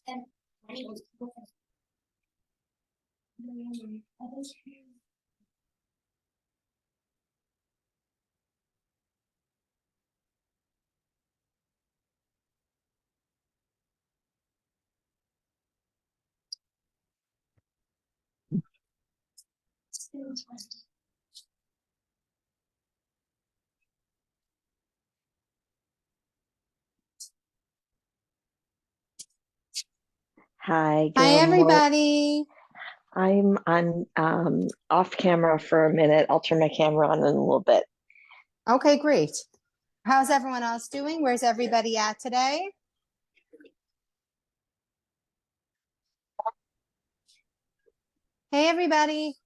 Hi, Hi, good morning. everybody. I'm on off camera for a minute. I'll turn my camera on in a little bit. Okay, great. How's everyone else doing? Where's everybody at today? Hey, everybody.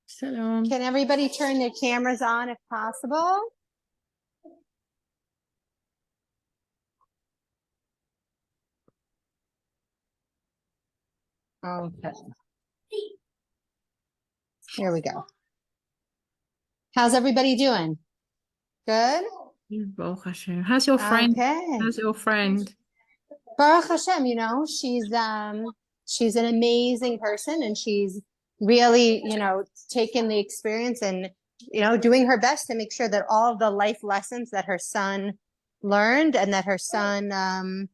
Shalom. Can everybody turn their cameras on if possible? Okay. Here we go. How's everybody doing? Good? Baruch Hashem. How's your friend? Okay. How's your friend? Baruch Hashem, you know, she's an amazing person, and she's really, you know, taken the experience and, you know, doing her best to make sure that all of the life lessons that her son learned and that her son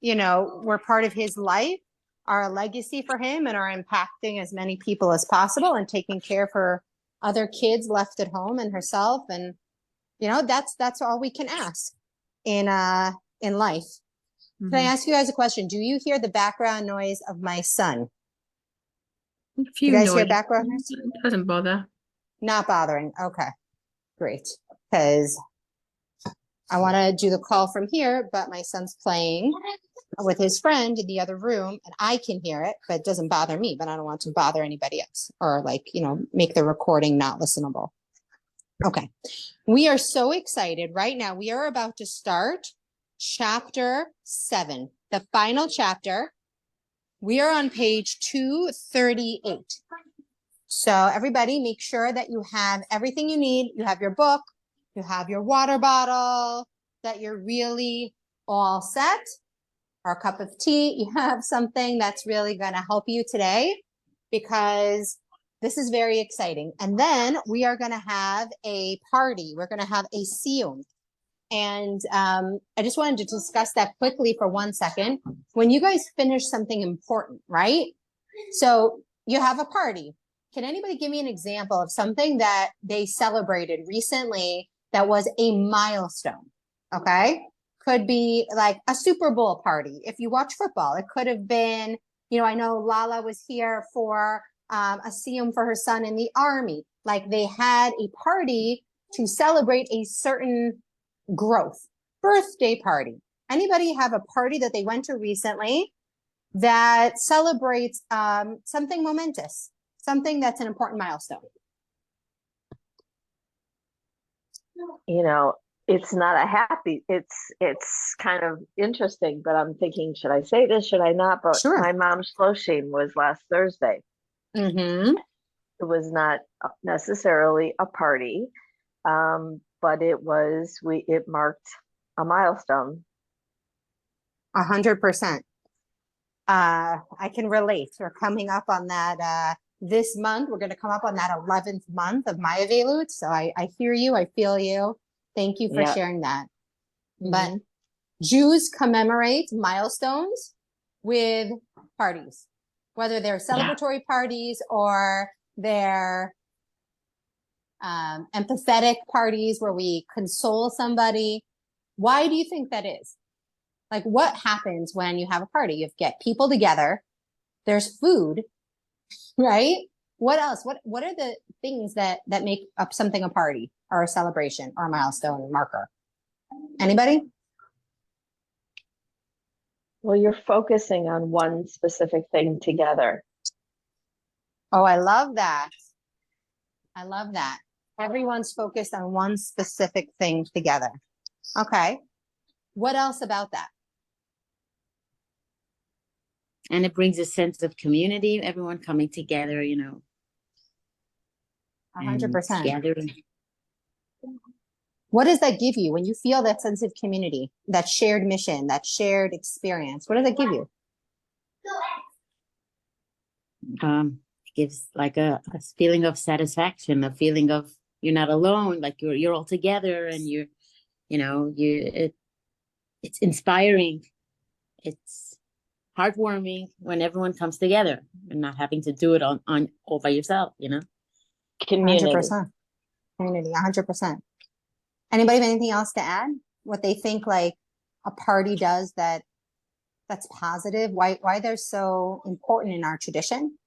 you know, were part of his life are a legacy for him and are impacting as many people as possible and taking care of her other kids left at home and herself. And, you know, that's all we can ask in life. Can I ask you guys a question? Do you hear the background noise of my son? A You few guys hear noise. background noise? Doesn't bother. Not bothering. Okay, great. Because I want to do the call from here, but my son's playing with his friend in the other room, and I can hear it, but it doesn't bother me. But I don't want to bother anybody else or, like, you know, make the recording not listenable. Okay, we are so excited right now. We are about to start chapter 7, the final chapter. We are on page 238. So everybody, make sure that you have everything you need. You have your book, you have your water bottle, that you're really all set, or a cup of tea. You have something that's really going to help you today, because this is very exciting. And then we are going to have a party. We're going to have a siyum. And I just wanted to discuss that quickly for 1 second. When you guys finish something important, right? So you have a party. Can anybody give me an example of something that they celebrated recently that was a milestone? Okay. Could be like a Super Bowl party. If you watch football, it could have been, you know, I know Lala was here for a siyum for her son in the army. Like, they had a party to celebrate a certain growth. Birthday party. Anybody have a party that they went to recently that celebrates something momentous, something that's an important milestone? You know, it's not a happy, it's kind of interesting, but I'm thinking, should I say this? Should I not? But Sure. my mom's shloshim was last Thursday. Mm-hmm. It was not necessarily a party, but it marked a milestone. 100%. I can relate. We're coming up on that this month. We're going to come up on that 11th month of Maya Velut. So I hear you. I feel you. Thank you for sharing that. Mm-hmm. But Jews commemorate milestones with parties, whether they're celebratory parties or they're empathetic parties where we console somebody. Why do you think that is? Like, what happens when you have a party? You get people together, there's food, right? What else? What are the things that make up something a party or a celebration or a milestone marker? Anybody? Well, you're focusing on one specific thing together. Oh, I love that. I love that. Everyone's focused on one specific thing together. Okay. What else about that? And it brings a sense of community, everyone coming together, you know. 100%. Gathering. What does that give you when you feel that sense of community, that shared mission, that shared experience? What does that give you? it gives like a feeling of satisfaction, a feeling of you're not alone, like you're all together, and it's inspiring. It's heartwarming when everyone comes together and not having to do it on all by yourself, 100%. Community, 100%. Anybody have anything else to add? What they think like a party does that's positive? Why they're so important in our tradition?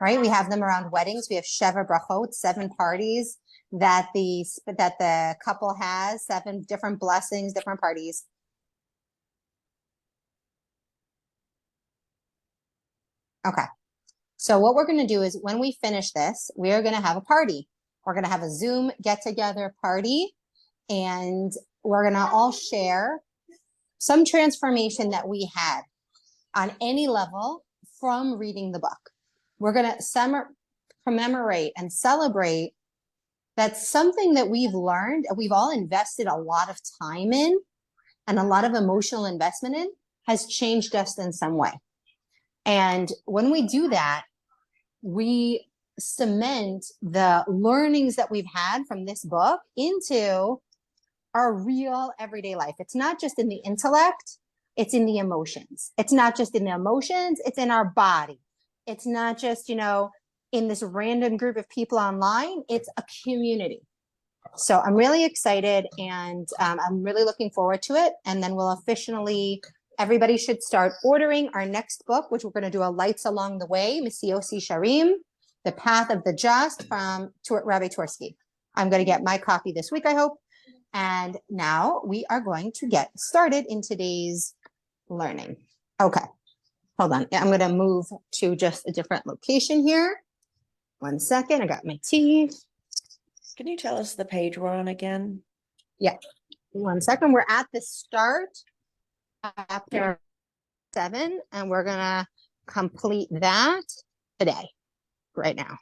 Right? We have them around weddings. We have Sheva Brachot, 7 parties that the couple has, 7 different blessings, different parties. Okay. So what we're going to do is when we finish this, we are going to have a party. We're going to have a Zoom get together party, and we're going to all share some transformation that we had on any level from reading the book. We're going to commemorate and celebrate that something that we've learned, we've all invested a lot of time in and a lot of emotional investment in, has changed us in some way. And when we do that, we cement the learnings that we've had from this book into our real everyday life. It's not just in the intellect, it's in the emotions. It's not just in the emotions, it's in our body. It's not just, in this random group of people online, it's a community. So I'm really excited, and I'm really looking forward to it. And then we'll officially, everybody should start ordering our next book, which we're going to do a Lights Along the Way, Misiosi Sharim, The Path of the Just from Rabbi Twersky. I'm going to get my copy this week, I hope. And now we are going to get started in today's learning. Okay, hold on. I'm going to move to just a different location here. 1 second, I got my tea. Can you tell us the page we're on again? Yeah, 1 second. We're at the start, chapter 7, and we're going to complete that today, right now.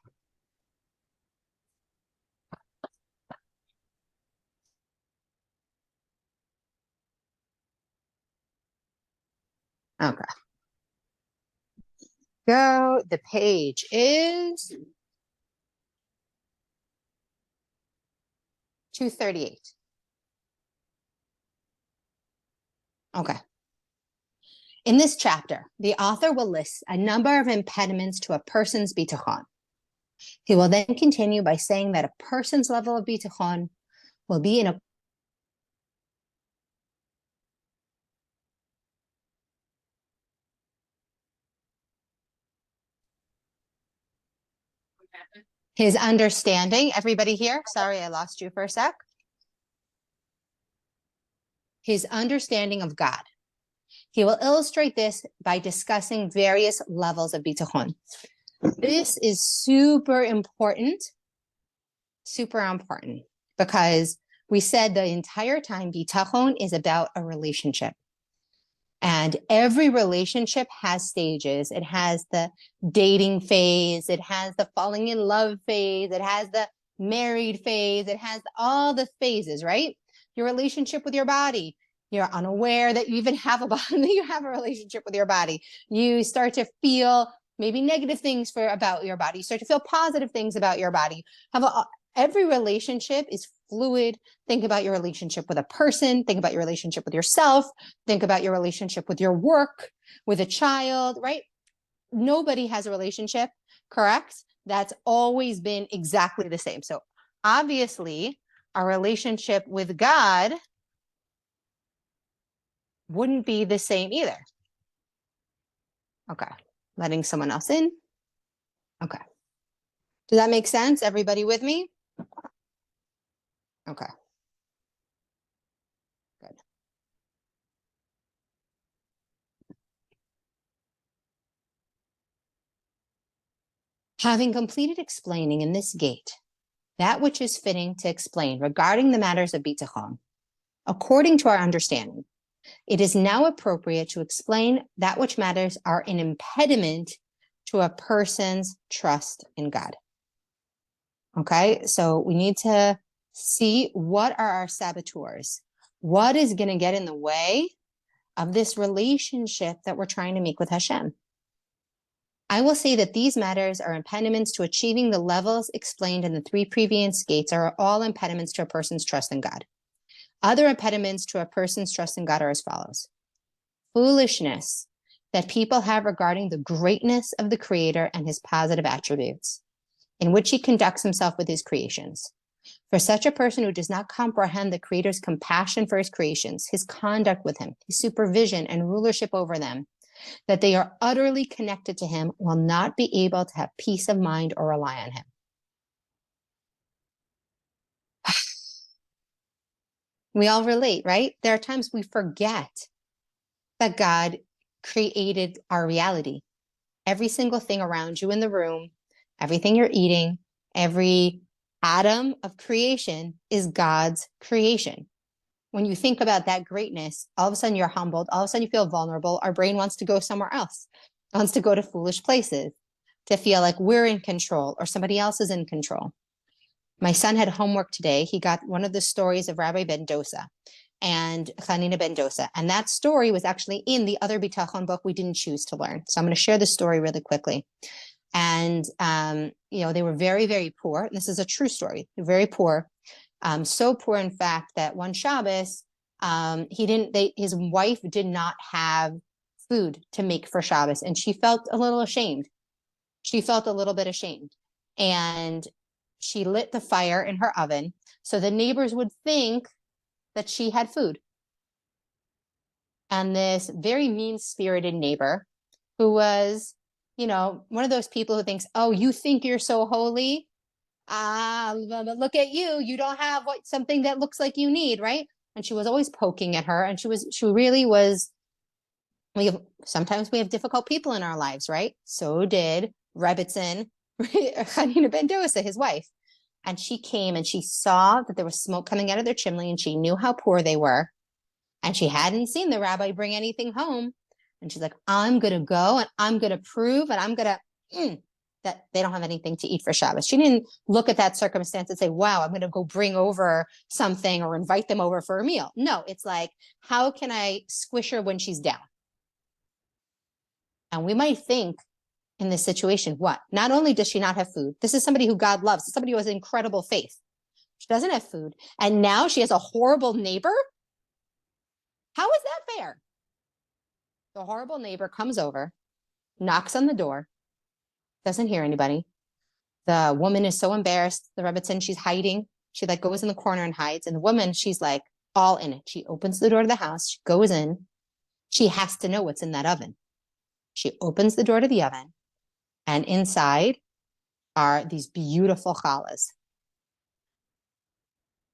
Okay. Go. The page is 238. Okay. In this chapter, the author will list a number of impediments to a person's bitachon. He will then continue by saying that a person's level of bitachon will be in a his understanding. Everybody here? Sorry, I lost you for a sec. His understanding of God. He will illustrate this by discussing various levels of bitachon. This is super important, because we said the entire time bitachon is about a relationship. And every relationship has stages. It has the dating phase. It has the falling in love phase. It has the married phase. It has all the phases, right? Your relationship with your body. You're unaware that you even have a body, you have a relationship with your body. You start to feel maybe negative things about your body. You start to feel positive things about your body. Every relationship is fluid. Think about your relationship with a person. Think about your relationship with yourself. Think about your relationship with your work, with a child, right? Nobody has a relationship, correct? That's always been exactly the same. So obviously, our relationship with God wouldn't be the same either. Okay, letting someone else in. Okay. Does that make sense? Everybody with me? Okay. Good. Having completed explaining in this gate that which is fitting to explain regarding the matters of bitachon, according to our understanding, it is now appropriate to explain that which matters are an impediment to a person's trust in God. Okay, so we need to See what are our saboteurs? What is going to get in the way of this relationship that we're trying to make with Hashem? I will say that these matters are impediments to achieving the levels explained in the 3 previous gates are all impediments to a person's trust in God. Other impediments to a person's trust in God are as follows. Foolishness that people have regarding the greatness of the Creator and his positive attributes, in which he conducts himself with his creations. For such a person who does not comprehend the Creator's compassion for his creations, his conduct with him, his supervision and rulership over them, that they are utterly connected to him, will not be able to have peace of mind or rely on him. We all relate, right? There are times we forget that God created our reality. Every single thing around you in the room, everything you're eating, every atom of creation is God's creation. When you think about that greatness, all of a sudden you're humbled. All of a sudden you feel vulnerable. Our brain wants to go somewhere else, wants to go to foolish places, to feel like we're in control or somebody else is in control. My son had homework today. He got one of the stories of Rabbi Ben Dosa and Hanina Ben Dosa. And that story was actually in the other Bitachon book we didn't choose to learn. So I'm going to share the story really quickly. And, they were very, very poor. This is a true story. They're very poor. So poor, in fact, that one Shabbos, his wife did not have food to make for Shabbos. And she felt a little ashamed. She felt a little bit ashamed. And she lit the fire in her oven so the neighbors would think that she had food. And this very mean-spirited neighbor who was, one of those people who thinks, oh, you think you're so holy? Look at you. You don't have something that looks like you need, right? And she was always poking at her. And she really was, sometimes we have difficult people in our lives, right? So did Rebbitzin, Hanina Ben Dosa, his wife. And she came and she saw that there was smoke coming out of their chimney and she knew how poor they were. And she hadn't seen the rabbi bring anything home. And she's like, I'm going to go and I'm going to prove and I'm going to, that they don't have anything to eat for Shabbos. She didn't look at that circumstance and say, wow, I'm going to go bring over something or invite them over for a meal. No, it's like, how can I squish her when she's down? And we might think in this situation, what? Not only does she not have food, this is somebody who God loves, somebody who has incredible faith. She doesn't have food. And now she has a horrible neighbor. How is that fair? The horrible neighbor comes over, knocks on the door, doesn't hear anybody. The woman is so embarrassed. The Rebbitzin, she's hiding. She goes in the corner and hides. And the woman, she's all in it. She opens the door to the house. She goes in. She has to know what's in that oven. She opens the door to the oven. And inside are these beautiful challahs.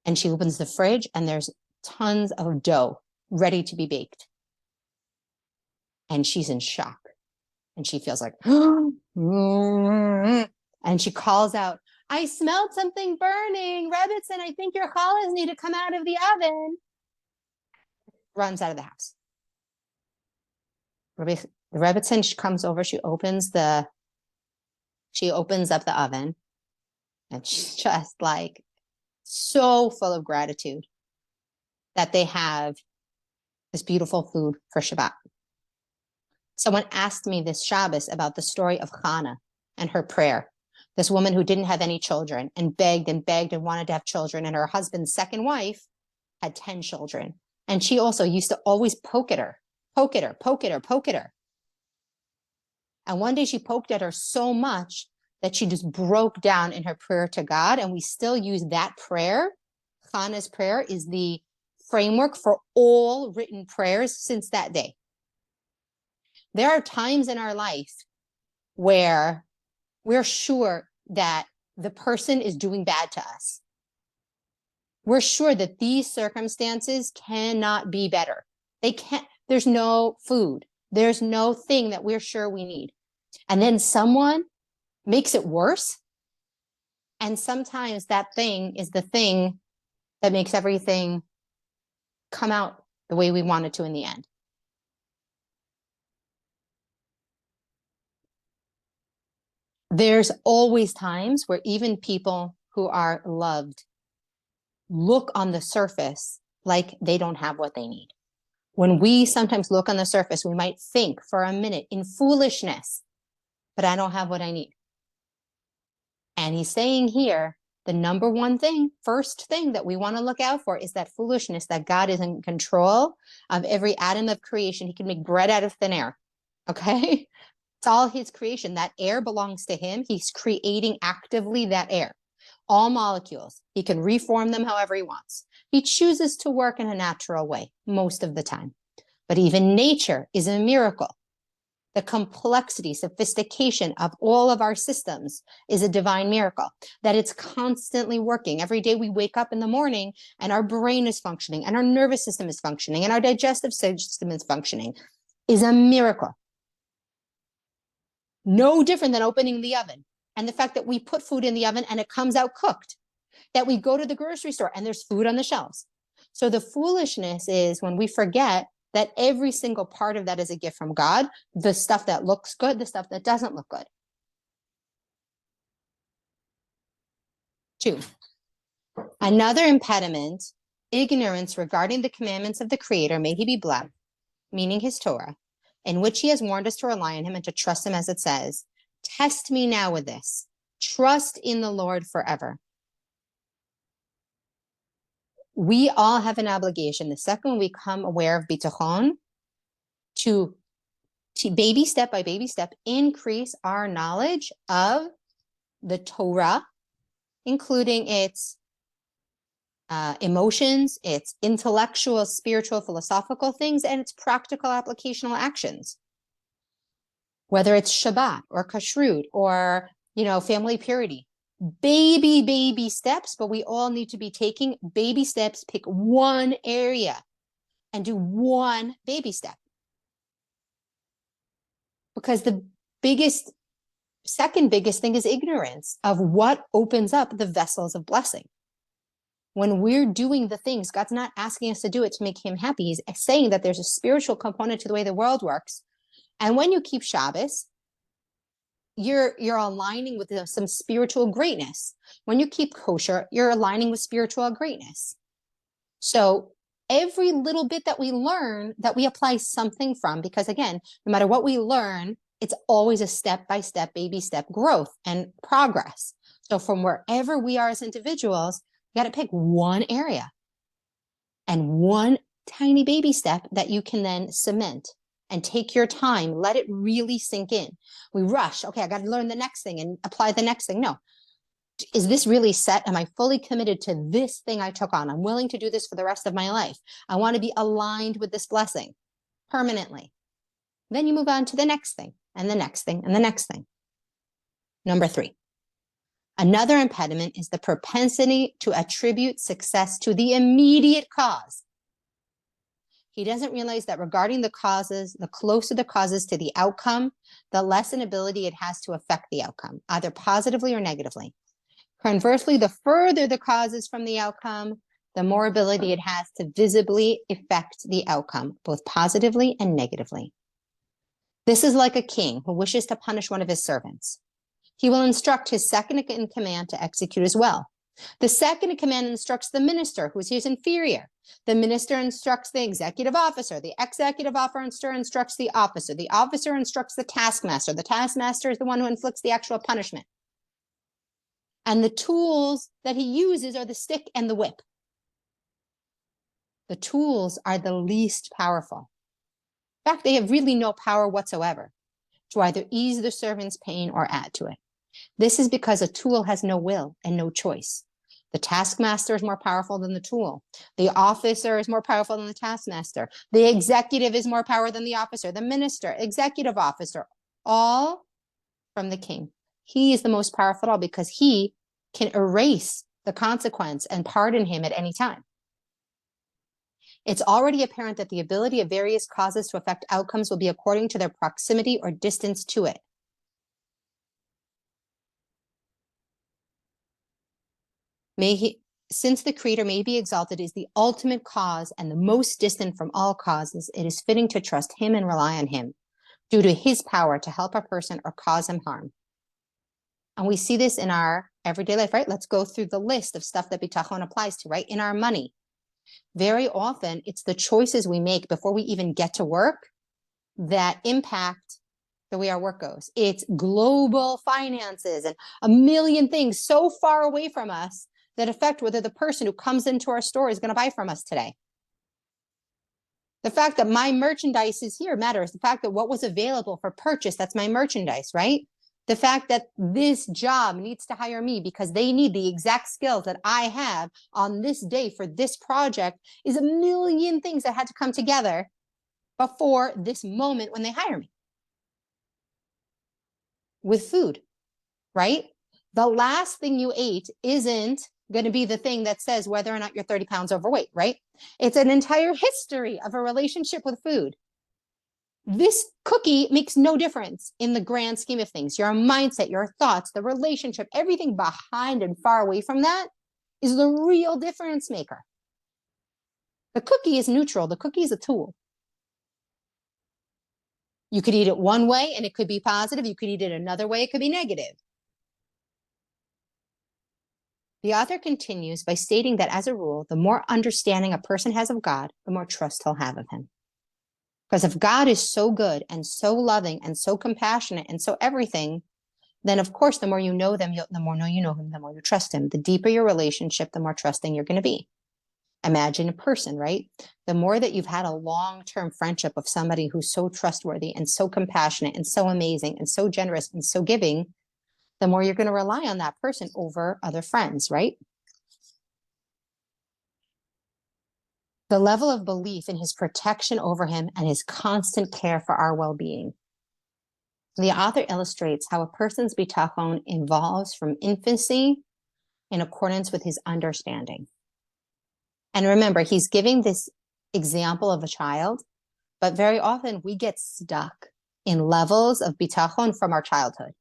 And she opens the fridge and there's tons of dough ready to be baked. And she's in shock. And she feels like, and she calls out, I smelled something burning. Rebbitzin, I think your challahs need to come out of the oven. Runs out of the house. The Rebbitzin, she comes over, she opens up the oven. And she's just so full of gratitude that they have this beautiful food for Shabbat. Someone asked me this Shabbos about the story of Hannah and her prayer. This woman who didn't have any children and begged and wanted to have children. And her husband's second wife had 10 children. And she also used to always poke at her. And one day she poked at her so much that she just broke down in her prayer to God. And we still use that prayer. Hannah's prayer is the framework for all written prayers since that day. There are times in our life where we're sure that the person is doing bad to us. We're sure that these circumstances cannot be better. There's no food. There's no thing that we're sure we need. And then someone makes it worse. And sometimes that thing is the thing that makes everything come out the way we want it to in the end. There's always times where even people who are loved look on the surface like they don't have what they need. When we sometimes look on the surface, we might think for a minute in foolishness, but I don't have what I need. And he's saying here, the number one thing, first thing that we want to look out for is that foolishness, that God is in control of every atom of creation. He can make bread out of thin air. Okay? It's all his creation. That air belongs to him. He's creating actively that air. All molecules. He can reform them however he wants. He chooses to work in a natural way most of the time. But even nature is a miracle. The complexity, sophistication of all of our systems is a divine miracle, that it's constantly working. Every day we wake up in the morning and our brain is functioning and our nervous system is functioning and our digestive system is functioning is a miracle. No different than opening the oven. And the fact that we put food in the oven and it comes out cooked, that we go to the grocery store and there's food on the shelves. So the foolishness is when we forget that every single part of that is a gift from God, the stuff that looks good, the stuff that doesn't look good. 2, another impediment, ignorance regarding the commandments of the Creator, may he be blessed, meaning his Torah, in which he has warned us to rely on him and to trust him as it says, test me now with this, trust in the Lord forever. We all have an obligation, the second we become aware of bitachon, to baby step by baby step, increase our knowledge of the Torah, including its emotions, its intellectual, spiritual, philosophical things, and its practical applicational actions. Whether it's Shabbat or Kashrut or, family purity. Baby steps, but we all need to be taking baby steps. Pick one area and do one baby step. Because the second biggest thing is ignorance of what opens up the vessels of blessing. When we're doing the things, God's not asking us to do it to make him happy. He's saying that there's a spiritual component to the way the world works. And when you keep Shabbos, you're aligning with some spiritual greatness. When you keep kosher, you're aligning with spiritual greatness. So every little bit that we learn, that we apply something from, because again, no matter what we learn, it's always a step-by-step, baby step growth and progress. So from wherever we are as individuals, you got to pick one area and one tiny baby step that you can then cement. And take your time, let it really sink in. We rush, okay, I got to learn the next thing and apply the next thing. No, is this really set? Am I fully committed to this thing I took on? I'm willing to do this for the rest of my life. I want to be aligned with this blessing permanently. Then you move on to the next thing and the next thing and the next thing. Number 3, another impediment is the propensity to attribute success to the immediate cause. He doesn't realize that regarding the causes, the closer the causes to the outcome, the less an ability it has to affect the outcome, either positively or negatively. Conversely, the further the causes from the outcome, the more ability it has to visibly affect the outcome, both positively and negatively. This is like a king who wishes to punish one of his servants. He will instruct his second in command to execute as well. The second in command instructs the minister, who is his inferior. The minister instructs the executive officer. The executive officer instructs the officer. The officer instructs the taskmaster. The taskmaster is the one who inflicts the actual punishment. And the tools that he uses are the stick and the whip. The tools are the least powerful. In fact, they have really no power whatsoever to either ease the servant's pain or add to it. This is because a tool has no will and no choice. The taskmaster is more powerful than the tool. The officer is more powerful than the taskmaster. The executive is more powerful than the officer. The minister, executive officer, all from the king. He is the most powerful of all because he can erase the consequence and pardon him at any time. It's already apparent that the ability of various causes to affect outcomes will be according to their proximity or distance to it. Since the Creator may be exalted, is the ultimate cause and the most distant from all causes, it is fitting to trust him and rely on him due to his power to help a person or cause him harm. And we see this in our everyday life, right? Let's go through the list of stuff that bitachon applies to, right? In our money. Very often, it's the choices we make before we even get to work that impact the way our work goes. It's global finances and a million things so far away from us that affect whether the person who comes into our store is going to buy from us today. The fact that my merchandise is here matters. The fact that what was available for purchase, that's my merchandise, right? The fact that this job needs to hire me because they need the exact skills that I have on this day for this project is a million things that had to come together before this moment when they hire me. With food, right? The last thing you ate isn't going to be the thing that says whether or not you're 30 pounds overweight, right? It's an entire history of a relationship with food. This cookie makes no difference in the grand scheme of things. Your mindset, your thoughts, the relationship, everything behind and far away from that is the real difference maker. The cookie is neutral. The cookie is a tool. You could eat it one way and it could be positive. You could eat it another way. It could be negative. The author continues by stating that as a rule, the more understanding a person has of God, the more trust he'll have of him. Because if God is so good and so loving and so compassionate and so everything, then of course, the more you know them, the more you know him, the more you trust him. The deeper your relationship, the more trusting you're going to be. Imagine a person, right? The more that you've had a long-term friendship of somebody who's so trustworthy and so compassionate and so amazing and so generous and so giving, the more you're going to rely on that person over other friends, right? The level of belief in his protection over him and his constant care for our well-being. The author illustrates how a person's bitachon evolves from infancy in accordance with his understanding. And remember, he's giving this example of a child, but very often we get stuck in levels of bitachon from our childhood,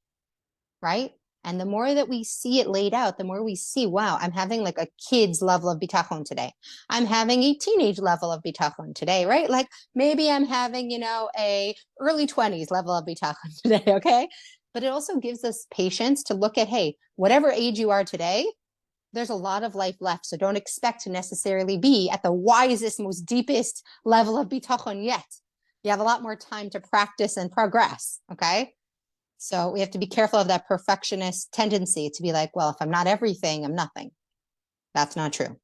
right? And the more that we see it laid out, the more we see, wow, I'm having like a kid's level of bitachon today. I'm having a teenage level of bitachon today, right? Like maybe I'm having, a early 20s level of bitachon today, okay? But it also gives us patience to look at, hey, whatever age you are today, there's a lot of life left. So don't expect to necessarily be at the wisest, most deepest level of bitachon yet. You have a lot more time to practice and progress, okay? So we have to be careful of that perfectionist tendency to be like, well, if I'm not everything, I'm nothing. That's not true.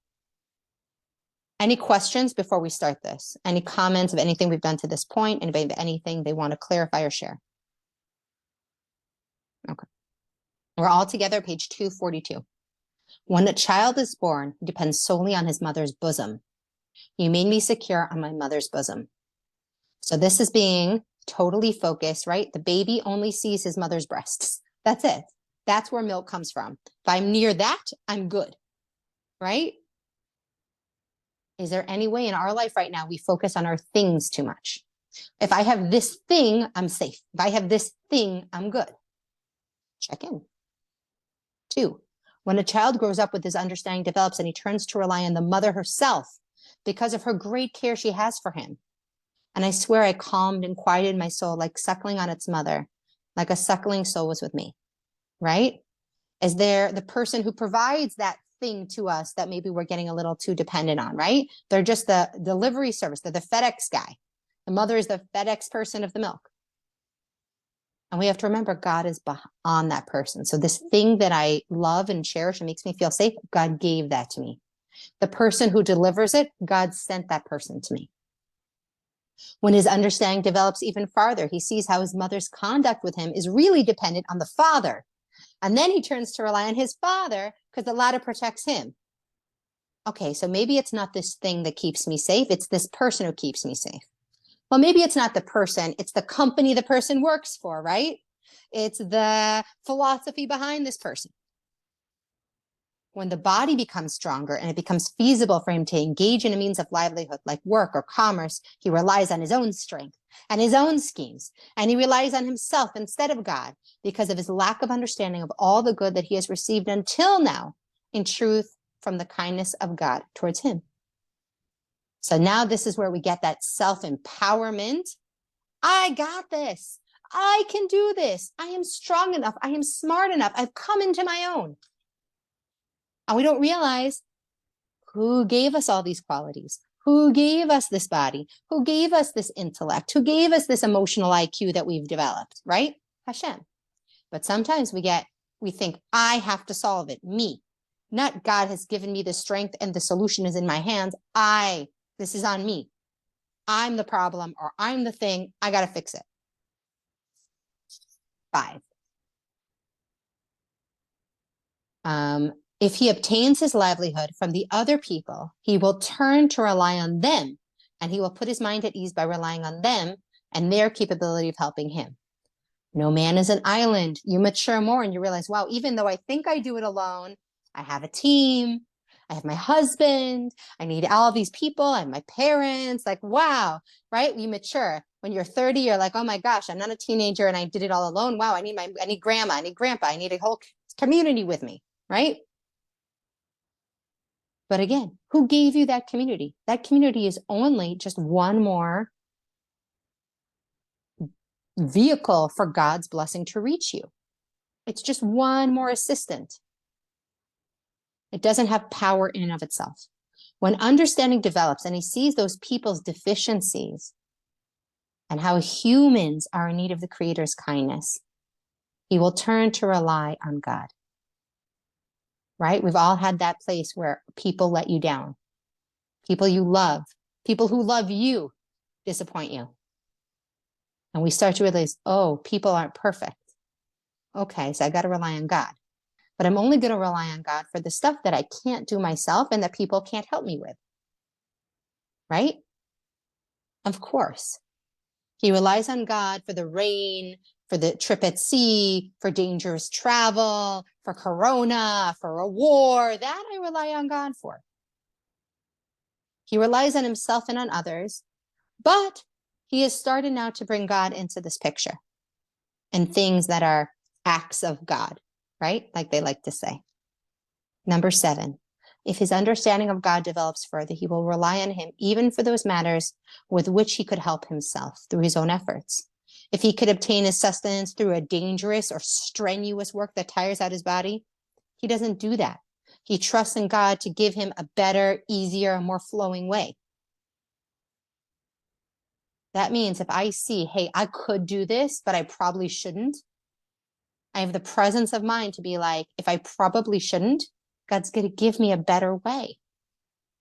Any questions before we start this? Any comments of anything we've done to this point? Anybody have anything they want to clarify or share? Okay. We're all together, page 242. When a child is born, he depends solely on his mother's bosom. You made me secure on my mother's bosom. So this is being totally focused, right? The baby only sees his mother's breasts. That's it. That's where milk comes from. If I'm near that, I'm good, right? Is there any way in our life right now we focus on our things too much? If I have this thing, I'm safe. If I have this thing, I'm good. Check in. 2, when a child grows up with this understanding develops and he turns to rely on the mother herself because of her great care she has for him. And I swear I calmed and quieted my soul like suckling on its mother, like a suckling soul was with me, right? Is there the person who provides that thing to us that maybe we're getting a little too dependent on, right? They're just the delivery service. They're the FedEx guy. The mother is the FedEx person of the milk. And we have to remember God is on that person. So this thing that I love and cherish and makes me feel safe, God gave that to me. The person who delivers it, God sent that person to me. When his understanding develops even farther, he sees how his mother's conduct with him is really dependent on the father. And then he turns to rely on his father because the latter protects him. Okay, so maybe it's not this thing that keeps me safe. It's this person who keeps me safe. Well, maybe it's not the person. It's the company the person works for, right? It's the philosophy behind this person. When the body becomes stronger and it becomes feasible for him to engage in a means of livelihood like work or commerce, he relies on his own strength and his own schemes, and he relies on himself instead of God because of his lack of understanding of all the good that he has received until now, in truth, from the kindness of God towards him. So now this is where we get that self-empowerment. I got this. I can do this. I am strong enough. I am smart enough. I've come into my own. And we don't realize who gave us all these qualities, who gave us this body, who gave us this intellect, who gave us this emotional IQ that we've developed, right? Hashem. But sometimes we think, I have to solve it, me. Not God has given me the strength and the solution is in my hands. This is on me. I'm the problem or I'm the thing. I got to fix it. 5. If he obtains his livelihood from the other people, he will turn to rely on them, and he will put his mind at ease by relying on them and their capability of helping him. No man is an island. You mature more and you realize, wow, even though I think I do it alone, I have a team, I have my husband, I need all these people, I have my parents, like, wow, right? You mature. When you're 30, you're like, oh my gosh, I'm not a teenager and I did it all alone. Wow, I need grandma, I need grandpa, I need a whole community with me, right? But again, who gave you that community? That community is only just one more vehicle for God's blessing to reach you. It's just one more assistant. It doesn't have power in and of itself. When understanding develops and he sees those people's deficiencies and how humans are in need of the Creator's kindness, he will turn to rely on God. Right? We've all had that place where people let you down. People you love, people who love you disappoint you. And we start to realize, oh, people aren't perfect. Okay, so I got to rely on God. But I'm only going to rely on God for the stuff that I can't do myself and that people can't help me with. Right? Of course. He relies on God for the rain, for the trip at sea, for dangerous travel, for corona, for a war. That I rely on God for. He relies on himself and on others, but he has started now to bring God into this picture and things that are acts of God, right? Like they like to say. Number 7, if his understanding of God develops further, he will rely on him even for those matters with which he could help himself through his own efforts. If he could obtain his sustenance through a dangerous or strenuous work that tires out his body, he doesn't do that. He trusts in God to give him a better, easier, more flowing way. That means if I see, hey, I could do this, but I probably shouldn't, I have the presence of mind to be like, if I probably shouldn't, God's going to give me a better way.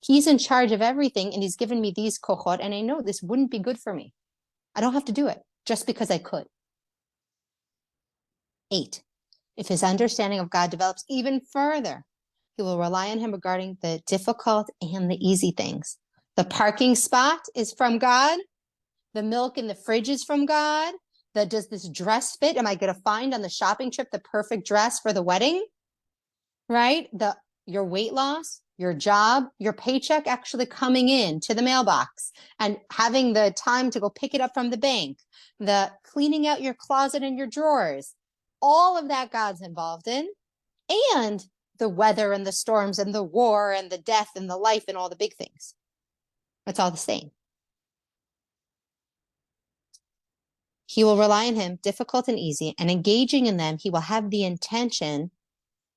He's in charge of everything, and he's given me these kochot, and I know this wouldn't be good for me. I don't have to do it just because I could. 8, if his understanding of God develops even further, he will rely on him regarding the difficult and the easy things. The parking spot is from God. The milk in the fridge is from God. Does this dress fit? Am I going to find on the shopping trip the perfect dress for the wedding? Right? Your weight loss, your job, your paycheck actually coming in to the mailbox and having the time to go pick it up from the bank, the cleaning out your closet and your drawers, all of that God's involved in, and the weather and the storms and the war and the death and the life and all the big things. It's all the same. He will rely on him, difficult and easy, and engaging in them, he will have the intention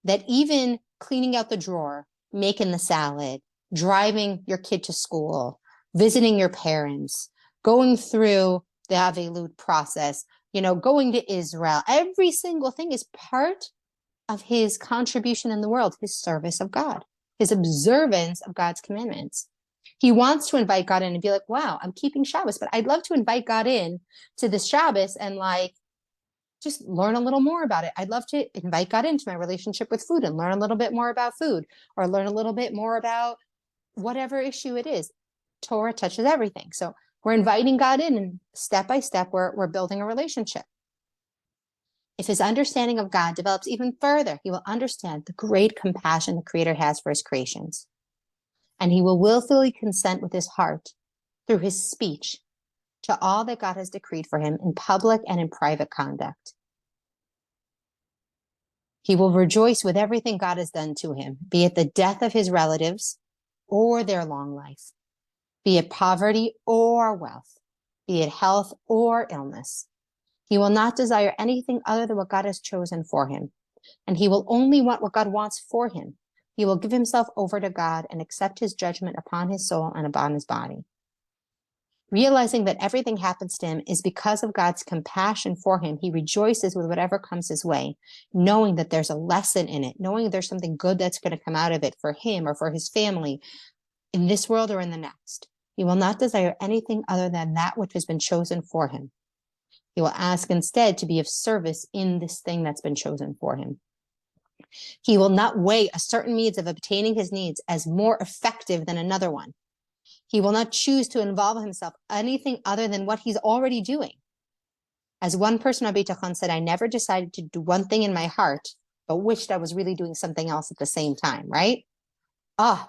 that even cleaning out the drawer, making the salad, driving your kid to school, visiting your parents, going through the Avelut process, going to Israel, every single thing is part of his contribution in the world, his service of God, his observance of God's commandments. He wants to invite God in and be like, wow, I'm keeping Shabbos, but I'd love to invite God in to this Shabbos and just learn a little more about it. I'd love to invite God into my relationship with food and learn a little bit more about food, or learn a little bit more about whatever issue it is. Torah touches everything. So we're inviting God in, and step by step, we're building a relationship. If his understanding of God develops even further, he will understand the great compassion the Creator has for his creations. And he will willfully consent with his heart through his speech to all that God has decreed for him in public and in private conduct. He will rejoice with everything God has done to him, be it the death of his relatives or their long life, be it poverty or wealth, be it health or illness. He will not desire anything other than what God has chosen for him, and he will only want what God wants for him. He will give himself over to God and accept his judgment upon his soul and upon his body. Realizing that everything happens to him is because of God's compassion for him, he rejoices with whatever comes his way, knowing that there's a lesson in it, knowing there's something good that's going to come out of it for him or for his family in this world or in the next. He will not desire anything other than that which has been chosen for him. He will ask instead to be of service in this thing that's been chosen for him. He will not weigh a certain means of obtaining his needs as more effective than another one. He will not choose to involve himself anything other than what he's already doing. As one person on Bitachon said, I never decided to do one thing in my heart, but wished I was really doing something else at the same time, right? I'm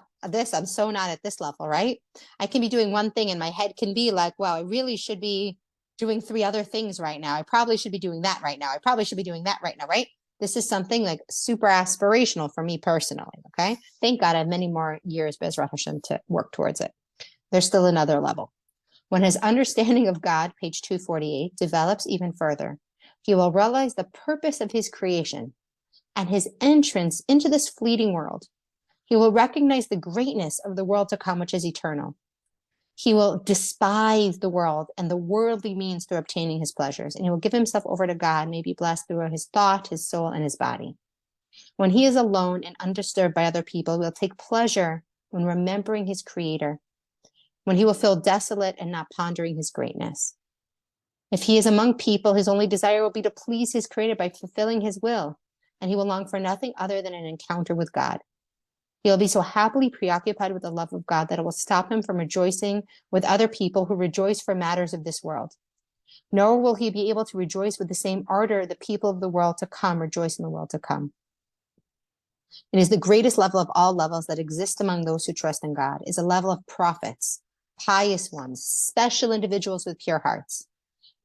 so not at this level, right? I can be doing one thing and my head can be like, wow, I really should be doing 3 other things right now. I probably should be doing that right now. I probably should be doing that right now, right? This is something like super aspirational for me personally, okay? Thank God I have many more years, Bezrat Hashem, to work towards it. There's still another level. When his understanding of God, page 248, develops even further, he will realize the purpose of his creation and his entrance into this fleeting world. He will recognize the greatness of the world to come, which is eternal. He will despise the world and the worldly means through obtaining his pleasures, and he will give himself over to God, may be blessed through his thought, his soul, and his body. When he is alone and undisturbed by other people, he will take pleasure when remembering his creator, when he will feel desolate and not pondering his greatness. If he is among people, his only desire will be to please his creator by fulfilling his will, and he will long for nothing other than an encounter with God. He will be so happily preoccupied with the love of God that it will stop him from rejoicing with other people who rejoice for matters of this world. Nor will he be able to rejoice with the same ardor the people of the world to come rejoice in the world to come. It is the greatest level of all levels that exist among those who trust in God, is a level of prophets, pious ones, special individuals with pure hearts.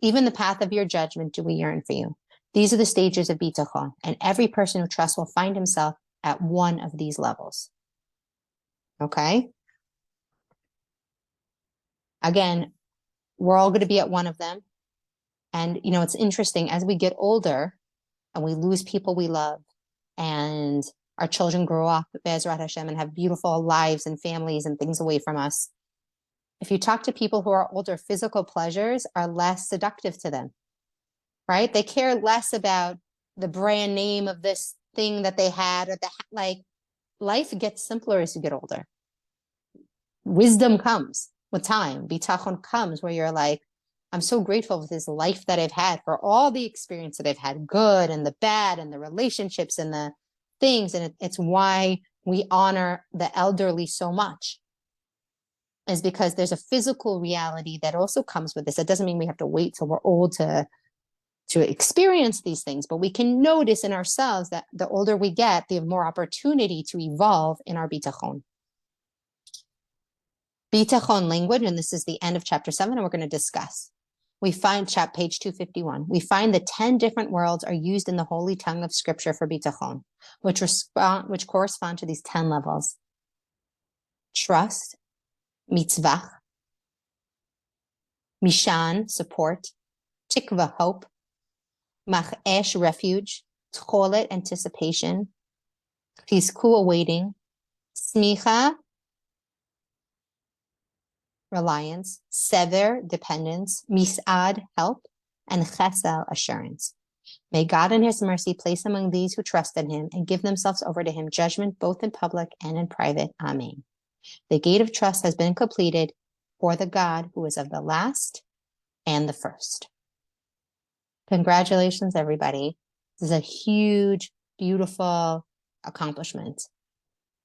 Even the path of your judgment do we yearn for you. These are the stages of bitachon, and every person who trusts will find himself at one of these levels. Okay? Again, we're all going to be at one of them. And, it's interesting, as we get older and we lose people we love, and our children grow up, Be'ezrat Hashem, and have beautiful lives and families and things away from us. If you talk to people who are older, physical pleasures are less seductive to them, right? They care less about the brand name of this thing that they had, or life gets simpler as you get older. Wisdom comes with time. Bitachon comes where you're like, I'm so grateful for this life that I've had, for all the experience that I've had, good and the bad and the relationships and the things. And it's why we honor the elderly so much, is because there's a physical reality that also comes with this. It doesn't mean we have to wait till we're old to experience these things, but we can notice in ourselves that the older we get, the more opportunity to evolve in our bitachon. Bitachon language, and this is the end of chapter 7, and we're going to discuss. We find page 251. We find that 10 different words are used in the holy tongue of scripture for bitachon, which correspond to these 10 levels. Trust, mitzvah, mishan, support, tikva, hope, machesh, refuge, tcholet, anticipation, chizku, awaiting, smicha, reliance, sever, dependence, misad, help, and chesel, assurance. May God in his mercy place among these who trust in him and give themselves over to him judgment both in public and in private. Amen. The gate of trust has been completed for the God who is of the last and the first. Congratulations, everybody. This is a huge, beautiful accomplishment.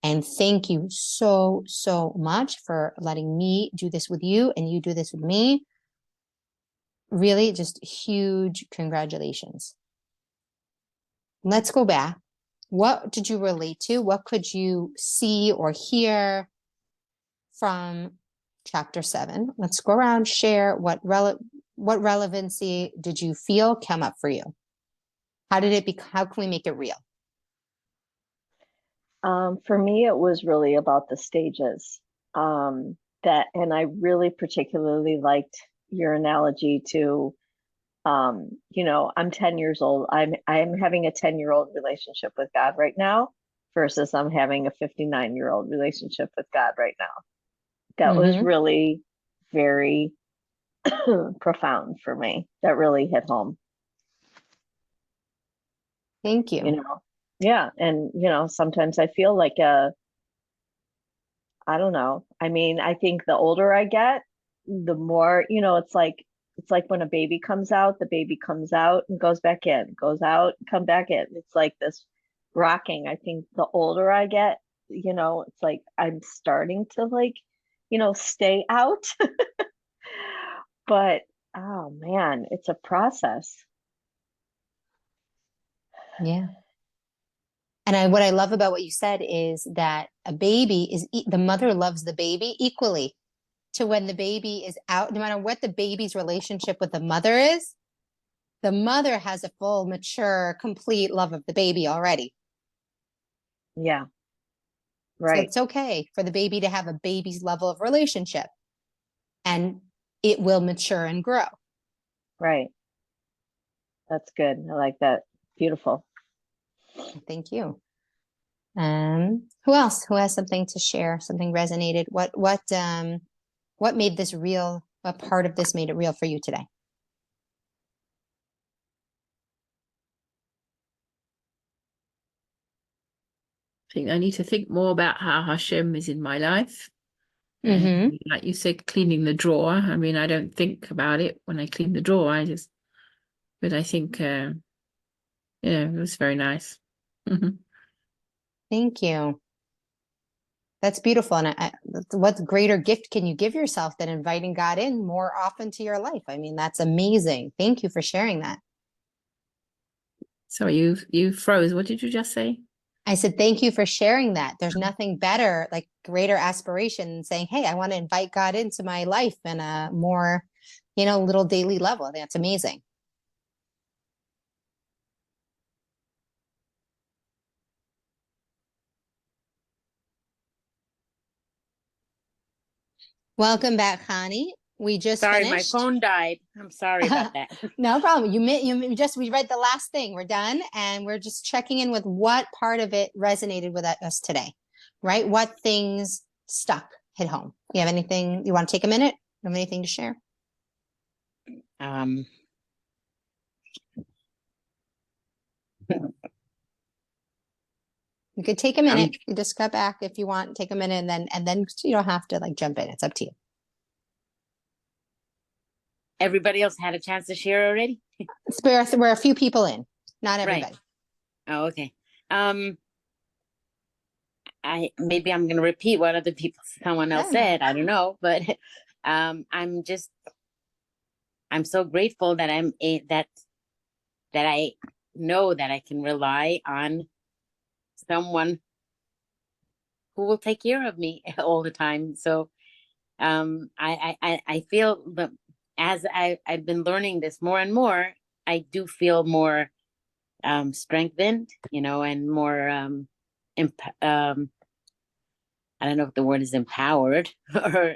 And thank you so, so much for letting me do this with you and you do this with me. Really, just huge congratulations. Let's go back. What did you relate to? What could you see or hear from chapter 7? Let's go around, share what relevancy did you feel come up for you? How can we make it real? For me, it was really about the stages. And I really particularly liked your analogy to, I'm 10 years old. I'm having a 10-year-old relationship with God right now. versus I'm having a 59-year-old relationship with God right now. That was Mhm. really very profound for me. That really hit home, Thank you you. know. Yeah, and sometimes I feel like I don't know. I mean, I think the older I get, the more, it's like when a baby comes out, the baby comes out and goes back in, goes out, come back in. It's like this rocking. I think the older I get, it's like I'm starting to like, stay out. But oh man, it's a process. Yeah. And what I love about what you said is that a baby is the mother loves the baby equally to when the baby is out, no matter what the baby's relationship with the mother is, the mother has a full, mature, complete love of the baby already. Yeah, So right, it's okay for the baby to have a baby's level of relationship and it will mature and grow. right. That's good. I like that. Beautiful. Thank you. Who else? Who has something to share? Something resonated? What made this real? What part of this made it real for you today? I think I need to think more about how Hashem is in my life. Mm-hmm. And like you said, cleaning the drawer. I mean, I don't think about it when I clean the drawer. But I think, it was very nice. Thank you. That's beautiful. And what greater gift can you give yourself than inviting God in more often to your life? I mean, that's amazing. Thank you for sharing that. So you froze. What did you just say? I said, thank you for sharing that. There's nothing better, like greater aspiration than saying, hey, I want to invite God into my life in a more, little daily level. That's amazing. Welcome back, Connie. We just Sorry, my finished. phone died. I'm sorry about that. No problem. We read the last thing. We're done. And we're just checking in with what part of it resonated with us today, right? What things stuck, hit home. You have anything, you want to take a minute? You have anything to share? Um, You could take a minute. You just cut back if you want, take a minute and then you don't have to like jump in. It's up to you. Everybody else had a chance to share already? We're a few people in, not Right. everybody. Oh, okay. Maybe I'm gonna repeat what someone else Yeah. said. I don't know, but I'm so grateful that that I know that I can rely on someone who will take care of me all the time. So I feel that as I've been learning this more and more, I do feel more strengthened, and more I don't know if the word is empowered or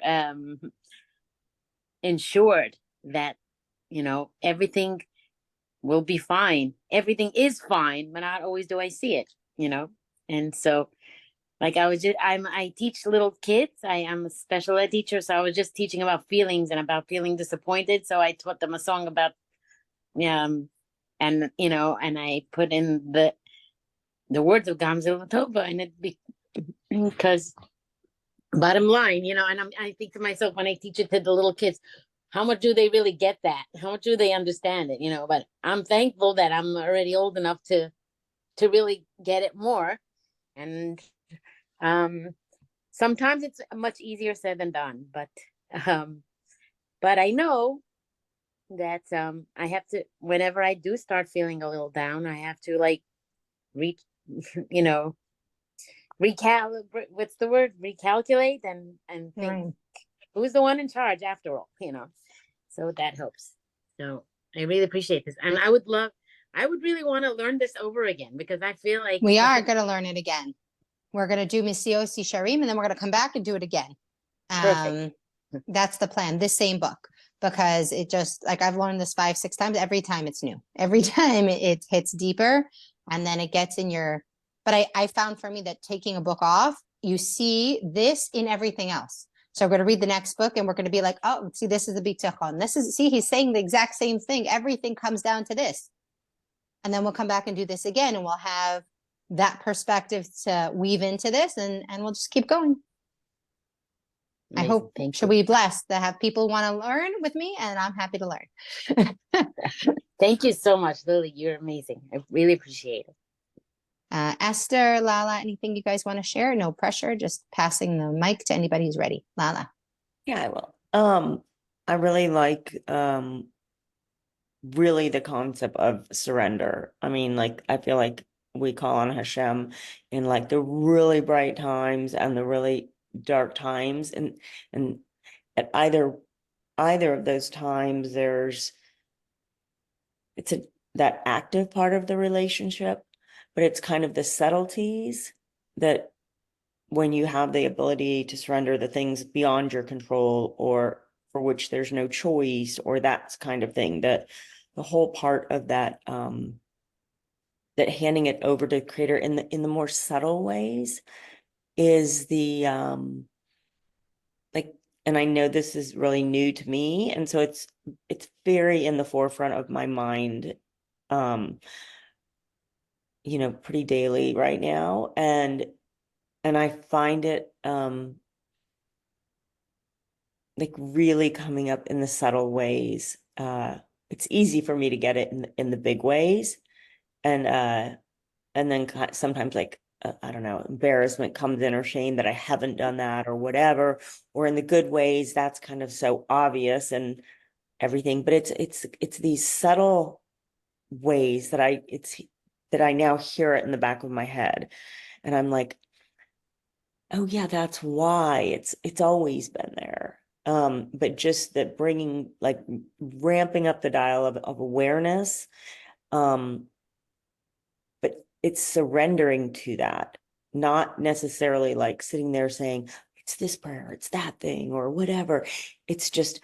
ensured that everything will be fine. Everything is fine, but not always do I see it, and so like I teach little kids. I am a special ed teacher, so I was just teaching about feelings and about feeling disappointed. So I taught them a song about and and I put in the words of Gamzil Tova, and because bottom line, and I think to myself when I teach it to the little kids, how much do they really get that? How much do they understand it? But I'm thankful that I'm already old enough to really get it more. And sometimes it's much easier said than done, but I know that I have to, whenever I do start feeling a little down, I have to like reach, recalibrate, what's the word, recalculate and think, Right. who's the one in charge after all, so that helps. So I really appreciate this, and I would really want to learn this over again, because I feel like We are going to learn it again. We're going to do Misiosi Sharim, and then we're going to come back and do it again. Perfect. That's the plan, this same book, because it just, like, I've learned this 5-6 times. Every time it's new. Every time it hits deeper, and then it gets in your But I found for me that taking a book off, you see this in everything else. So we're going to read the next book and we're going to be like, oh, see, this is the bitachon. This is, see, he's saying the exact same thing. Everything comes down to this. And then we'll come back and do this again, and we'll have that perspective to weave into this, and we'll just keep going. I Amazing. hope Thank she'll you. be blessed to have people want to learn with me, and I'm happy to learn. Thank you so much, Lily. You're amazing. I really appreciate it. Esther, Lala, anything you guys want to share? No pressure, just passing the mic to anybody who's ready. Lala. Yeah, I will. I really like really the concept of surrender. I mean, like, I feel like we call on Hashem in like the really bright times and the really dark times, and at either of those times, it's that active part of the relationship, but it's kind of the subtleties that when you have the ability to surrender the things beyond your control or for which there's no choice or that kind of thing, that the whole part of that that handing it over to the creator in the more subtle ways is the like, and I know this is really new to me, and so it's very in the forefront of my mind, pretty daily right now, and I find it like really coming up in the subtle ways. It's easy for me to get it in the big ways, and then sometimes like I don't know, embarrassment comes in or shame that I haven't done that or whatever, or in the good ways that's kind of so obvious and everything, but it's these subtle ways that I now hear it in the back of my head, and I'm like, oh yeah, that's why it's always been there. But just that bringing, like, ramping up the dial of awareness, but it's surrendering to that, not necessarily like sitting there saying it's this prayer, it's that thing, or whatever. It's just,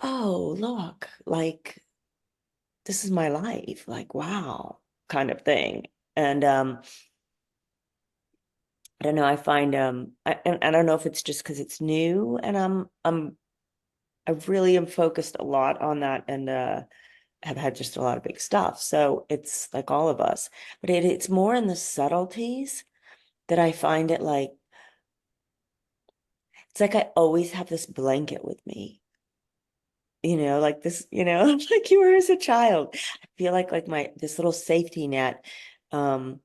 oh, look, like, this is my life, like, wow, kind of thing. And I don't know, I find and I don't know if it's just because it's new, and I really am focused a lot on that, and have had just a lot of big stuff. So it's like all of us, but it's more in the subtleties that I find it like, it's like I always have this blanket with me, like this, like you were as a child. I feel like this little safety net. And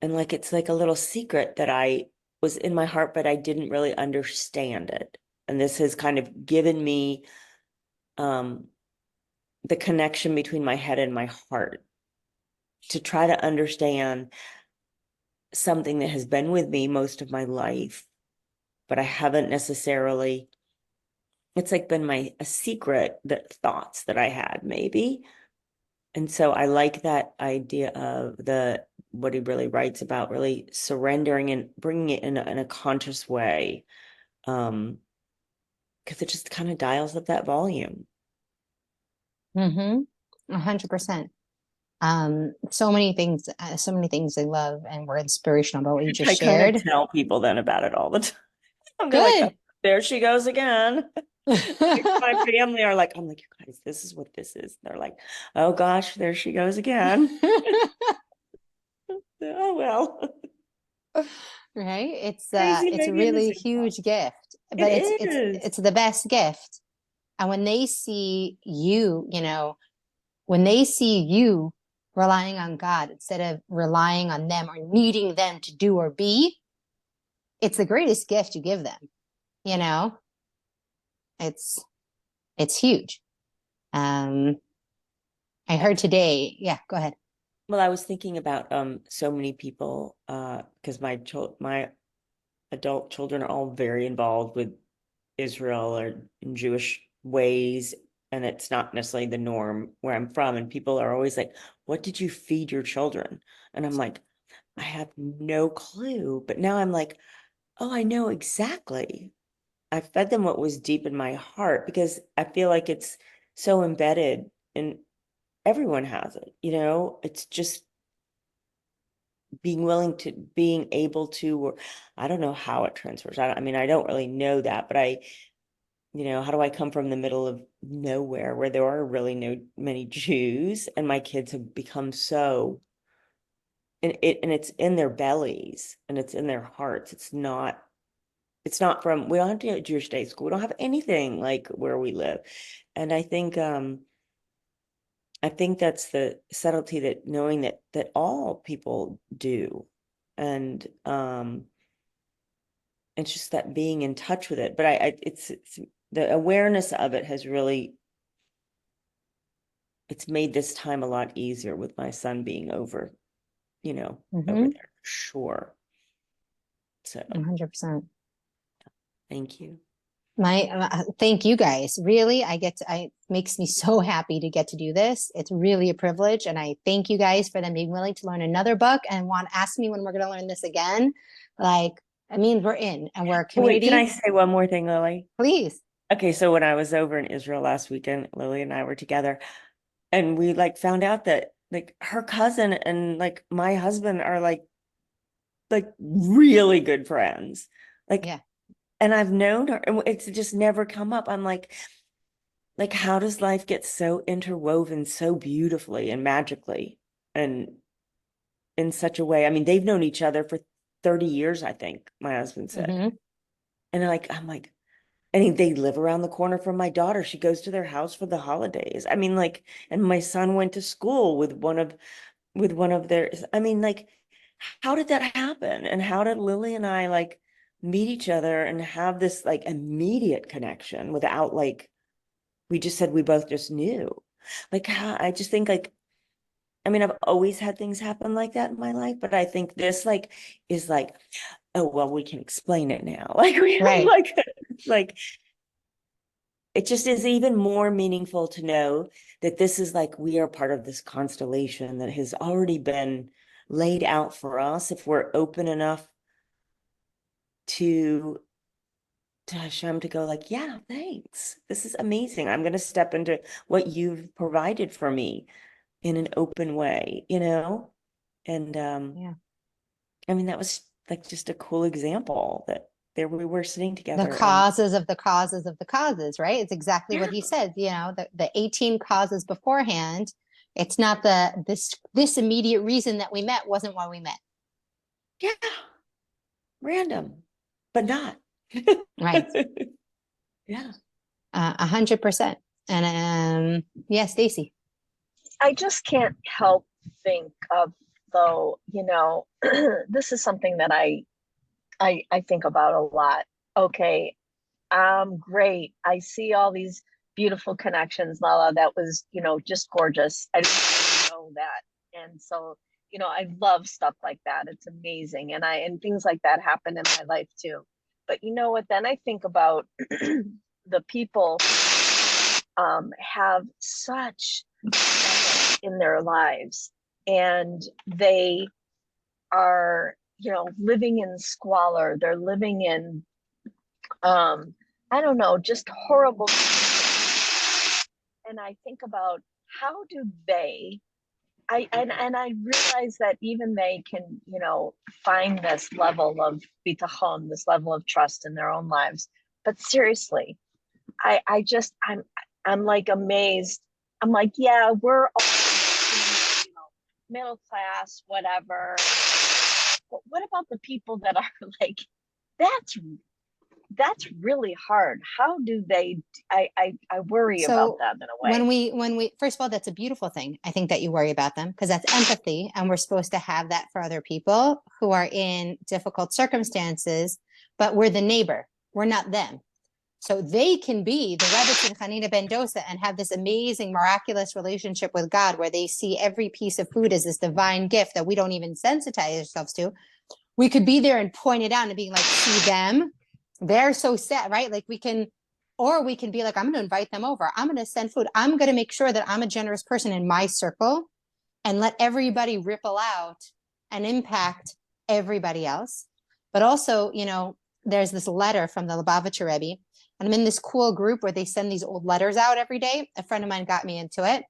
like, it's like a little secret that I was in my heart, but I didn't really understand it. And this has kind of given me the connection between my head and my heart to try to understand something that has been with me most of my life, but I haven't necessarily, it's like been a secret, that thoughts that I had maybe. And so I like that idea of what he really writes about, really surrendering and bringing it in a conscious way. Because it just kind of dials up that volume. 100%. So many things I love and were inspirational about what you just I kind shared. of tell people then about it all the time. They're like, Good. oh, there she goes again. My family are like, I'm like, you guys, this is what this is. They're like, oh gosh, there she goes again. Oh well. Right? Crazy It's a lady in the really same huge box. gift, but It is. it's the best gift. And when they see you, when they see you relying on God instead of relying on them or needing them to do or be, it's the greatest gift you give them. It's huge. I heard today. Yeah, go ahead. Well, I was thinking about so many people because my adult children are all very involved with Israel or in Jewish ways, and it's not necessarily the norm where I'm from. And people are always like, "What did you feed your children?" And I'm like, I have no clue. But now I'm like, oh, I know exactly. I fed them what was deep in my heart because I feel like it's so embedded and everyone has it, It's just being able to, or I don't know how it transfers. I mean, I don't really know that, but how do I come from the middle of nowhere where there are really no many Jews, and my kids have become so, and it's in their bellies and it's in their hearts. It's not from, we don't have to go to Jewish day school. We don't have anything like where we live. And I think that's the subtlety, that knowing that all people do. And it's just that being in touch with it. But it's the awareness of it has really, it's made this time a lot easier with my son being over over there, sure. So 100%. thank you. Thank you guys. Really, it makes me so happy to get to do this. It's really a privilege. And I thank you guys for them being willing to learn another book and want to ask me when we're going to learn this again. Like, I mean, we're in and we're a community. Wait, can I say one more thing, Lily? Please. Okay, so when I was over in Israel last weekend, Lily and I were together, and we found out that her cousin and my husband are really good friends. Yeah. And I've known her, and it's just never come up. I'm like, how does life get so interwoven so beautifully and magically and in such a way? I mean, they've known each other for 30 years, I think, my husband said. And I'm like, and they live around the corner from my daughter. She goes to their house for the holidays. I mean, and my son went to school with one of their, I mean, how did that happen? And how did Lily and I meet each other and have this immediate connection without we just said we both just knew? How, I just think I mean, I've always had things happen like that in my life, but I think this is oh, well, we can explain it now. We Right. it just is even more meaningful to know that this is we are part of this constellation that has already been laid out for us if we're open enough to Hashem to go yeah, thanks. This is amazing. I'm going to step into what you've provided for me in an open way, And Yeah. I mean, that was just a cool example that there we were sitting together. The causes of the causes of the causes, right? It's exactly what he said, the 18 causes beforehand. It's not this immediate reason that we met wasn't why we met. Yeah. Random, but not. Right. Yeah. 100%. And yeah, Stacy. I just can't help think of, though, this is something that I think about a lot. Okay, great. I see all these beautiful connections. Lala, that was, just gorgeous. I didn't even know that. And so, I love stuff like that. It's amazing. And things like that happen in my life too. But you know what? Then I think about the people have such in their lives, and they are living in squalor. They're living in I don't know, just horrible. And I think about how do they and I realize that even they can find this level of bitachon, this level of trust in their own lives. But seriously, I'm amazed. I'm yeah, we're all middle class, whatever. But what about the people that are that's really hard. How do they, I worry about them in a way. When we first of all, that's a beautiful thing. I think that you worry about them because that's empathy, and we're supposed to have that for other people who are in difficult circumstances, but we're the neighbor. We're not them. So they can be the Rebbe and Hanina Ben Dosa and have this amazing, miraculous relationship with God where they see every piece of food as this divine gift that we don't even sensitize ourselves to. We could be there and point it out and being see them. They're so sad, right? We can be I'm going to invite them over. I'm going to send food. I'm going to make sure that I'm a generous person in my circle and let everybody ripple out and impact everybody else. But also, there's this letter from the Lubavitcher Rebbe, and I'm in this cool group where they send these old letters out every day. A friend of mine got me into it.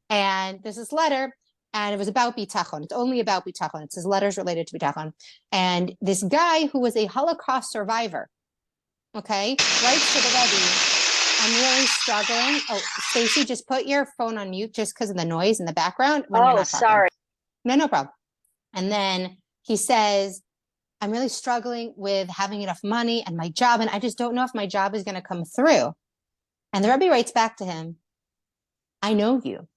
And there's this letter and it was about bitachon. It's only about bitachon. It says letters related to bitachon. And this guy who was a Holocaust survivor, okay, writes to the Rebbe, I'm really struggling. Oh, Stacy, just put your phone on mute just because of the noise in the background when you're Oh, not talking. sorry. No problem. And then he says, I'm really struggling with having enough money and my job, and I just don't know if my job is going to come through. And the Rebbe writes back to him, I know you.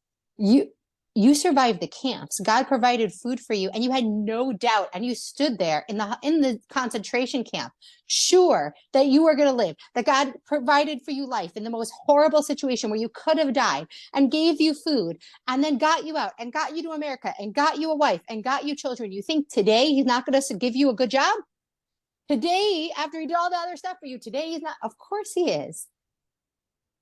You survived the camps. God provided food for you, and you had no doubt, and you stood there in the concentration camp, sure that you were going to live, that God provided for you life in the most horrible situation where you could have died, and gave you food, and then got you out, and got you to America, and got you a wife, and got you children. You think today he's not going to give you a good job? Today, after he did all the other stuff for you, today he's not. Of course he is.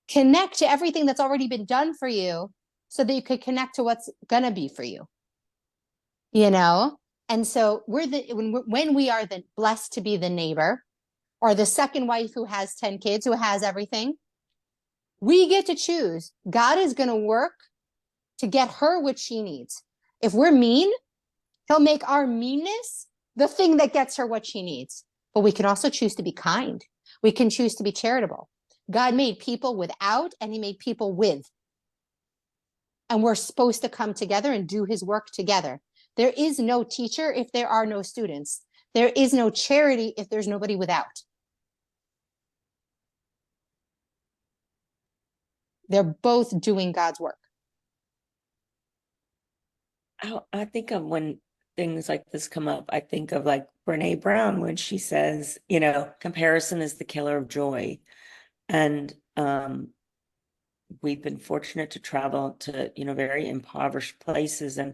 Connect to everything that's already been done for you so that you could connect to what's gonna be for you, you know? And so when we are the blessed to be the neighbor or the second wife who has 10 kids, who has everything, we get to choose. God is gonna work to get her what she needs. If we're mean, he'll make our meanness the thing that gets her what she needs. But we can also choose to be kind. We can choose to be charitable. God made people without, and he made people with. And we're supposed to come together and do his work together. There is no teacher if there are no students. There is no charity if there's nobody without. They're both doing God's work. I think of when things like this come up, I think of like Brene Brown when she says, you know, comparison is the killer of joy. And we've been fortunate to travel to, you know, very impoverished places. And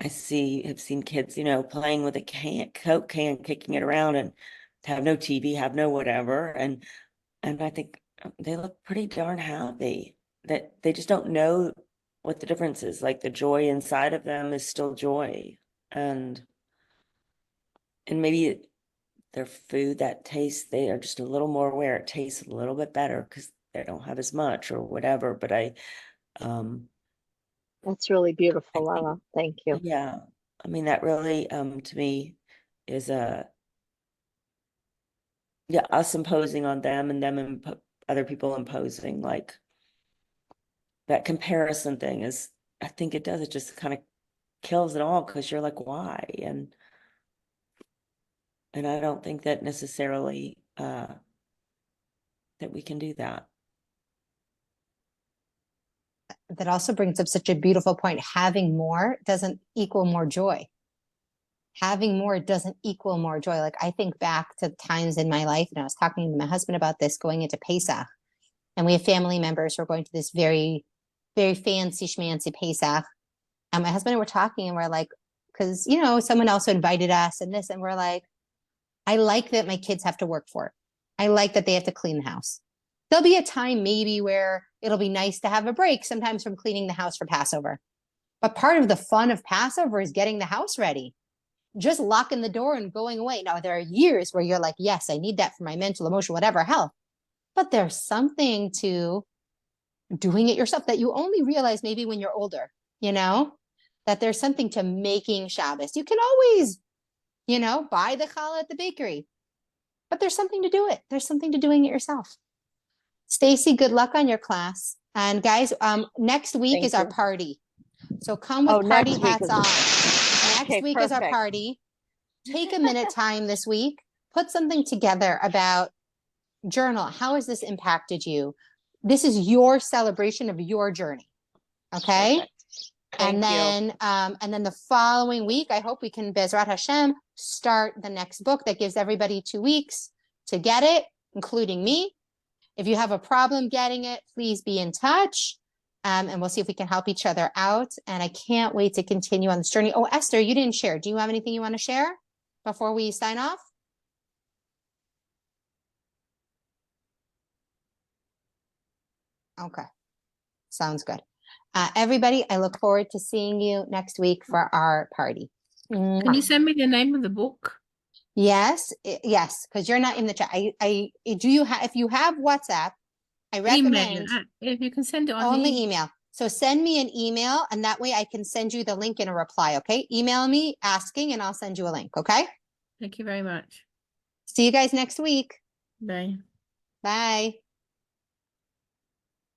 have seen kids, you know, playing with a Coke can, kicking it around, and have no TV, have no whatever. And I think they look pretty darn happy, that they just don't know what the difference is. Like the joy inside of them is still joy. And maybe their food that tastes, they are just a little more aware. It tastes a little bit better because they don't have as much or whatever. But That's really beautiful, I think, Lala. Thank you. yeah, I mean, that really, to me is yeah, us imposing on them and them and other people imposing, like that comparison thing is, I think it just kind of kills it all, because you're like, why? And I don't think that necessarily that we can do that. That also brings up such a beautiful point. Having more doesn't equal more joy. Having more doesn't equal more joy. Like I think back to times in my life, and I was talking to my husband about this going into Pesach, and we have family members who are going to this very, very fancy schmancy Pesach. And my husband and we're talking, and we're like, because, you know, someone else invited us and this, and we're like, I like that my kids have to work for it. I like that they have to clean the house. There'll be a time maybe where it'll be nice to have a break sometimes from cleaning the house for Passover. But part of the fun of Passover is getting the house ready. Just locking the door and going away. Now, there are years where you're like, yes, I need that for my mental, emotional, whatever, health. But there's something to doing it yourself that you only realize maybe when you're older, you know, that there's something to making Shabbos. You can always, you know, buy the challah at the bakery, but there's something to do it. There's something to doing it yourself. Stacy, good luck on your class. And guys, next week Thank is our you. party. So come with Oh, party next week hats is on. Next okay, week is our perfect. party. Take a minute time this week. Put something together about journal. How has this impacted you? This is your celebration of your journey. Okay. Perfect. Thank you. And then the following week, I hope we can, Bezrat Hashem, start the next book that gives everybody 2 weeks to get it, including me. If you have a problem getting it, please be in touch. And we'll see if we can help each other out. And I can't wait to continue on this journey. Oh, Esther, you didn't share. Do you have anything you want to share before we sign off? Okay. Sounds good. Everybody, I look forward to seeing you next week for our party. Can you send me the name of the book? Yes, yes, because you're not in the chat. I do you have, if you have WhatsApp, I Email. recommend If you can send it on only email. email. So send me an email and that way I can send you the link in a reply, okay? Email me asking and I'll send you a link, okay? Thank you very much. See you guys next week. Bye. Bye.